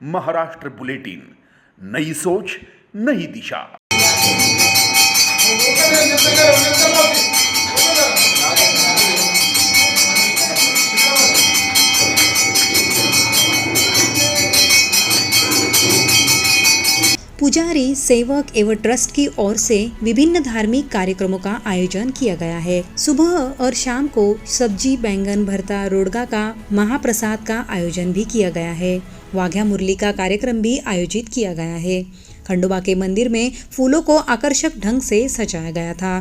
Maharashtra bulletin, नई सोच नई दिशा। पुजारी, सेवक एवं ट्रस्ट की ओर से विभिन्न धार्मिक कार्यक्रमों का आयोजन किया गया है। सुबह और शाम को सब्जी, बैंगन भरता, रोडगा का महाप्रसाद का आयोजन भी किया गया है। वाघ्या मुरली का कार्यक्रम भी आयोजित किया गया है। खंडोबा के मंदिर में फूलों को आकर्षक ढंग से सजाया गया था।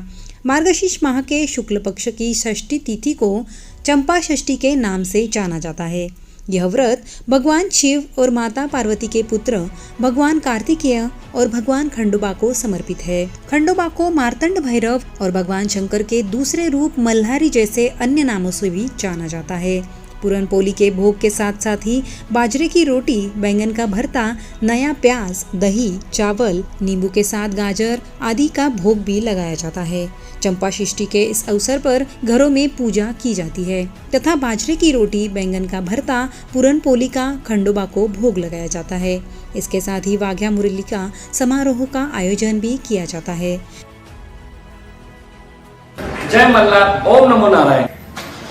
मार्गशीर्ष माह के शुक्ल पक्ष की षष्ठी तिथि को चंपा षष्ठी के नाम से जाना जाता है। यह व्रत भगवान शिव और माता पार्वती के पुत्र भगवान कार्तिकेय और भगवान खंडोबा को समर्पित है। खंडोबा को मार्तंड भैरव और भगवान शंकर के दूसरे रूप मल्हारी जैसे अन्य नामों से भी जाना जाता है। पूरन पोली के भोग के साथ साथ ही बाजरे की रोटी, बैंगन का भरता, नया प्याज, दही, चावल, नींबू के साथ गाजर आदि का भोग भी लगाया जाता है। चंपा षष्ठी के इस अवसर पर घरों में पूजा की जाती है तथा बाजरे की रोटी, बैंगन का भरता, पूरन पोली का खंडोबा को भोग लगाया जाता है। इसके साथ ही वाघ्या मुरली का समारोह का आयोजन भी किया जाता है। जय मल्हार, ओम नमो नारायण।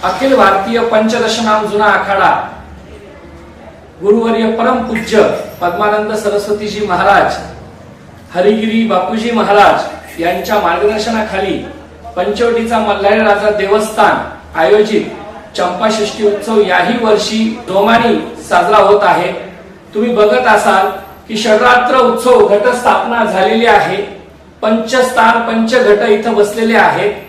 अखिल भारतीय पंचदशनाम जुना आखाडा गुरुवर्य परम पूज्य पद्मानंद सरस्वती जी महाराज, हरिगिरी बापूजी महाराज यांच्या मार्गदर्शनाखाली पंचवटीचा मल्हारी राजा देवस्थान आयोजित चंपा षष्ठी उत्सव याही वर्षी जोमाने साजरा होत आहे। तुम्ही बघत असाल की षडरात्र उत्सव घटस्थापना झालेली आहे। पंचस्थान पंचघट इथं बसलेले आहेत।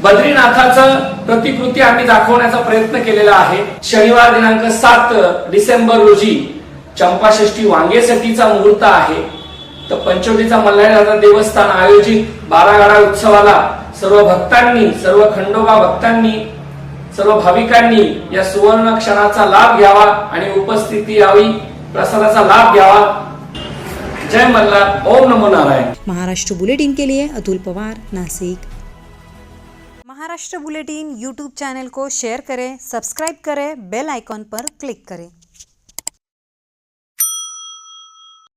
बद्रीनाथाचं प्रतिकृती आम्ही दाखवण्याचा प्रयत्न केलेला आहे। शनिवार दिनांक 7 डिसेंबर रोजी चंपा षष्ठी वांगेसाठीचा मुहूर्त आहे। तर पंचवटीचा मल्हारी राजा देवस्थान आयोजित 12 गाडा उत्सवाला सर्व भक्तांनी, सर्व खंडोबा भक्तांनी, सर्व भाविकांनी या सुवर्ण क्षणाचा लाभ घ्यावा आणि उपस्थिती यावी, प्रसादाचा लाभ घ्यावा। जय मल्हार, ओम नमो नारायण। महाराष्ट्र बुलेटिन के लिए Atul Pawar, Nashik. Maharashtra bulletin YouTube channel को शेयर करें, सब्सक्राइब करें, बेल आइकॉन पर क्लिक करें।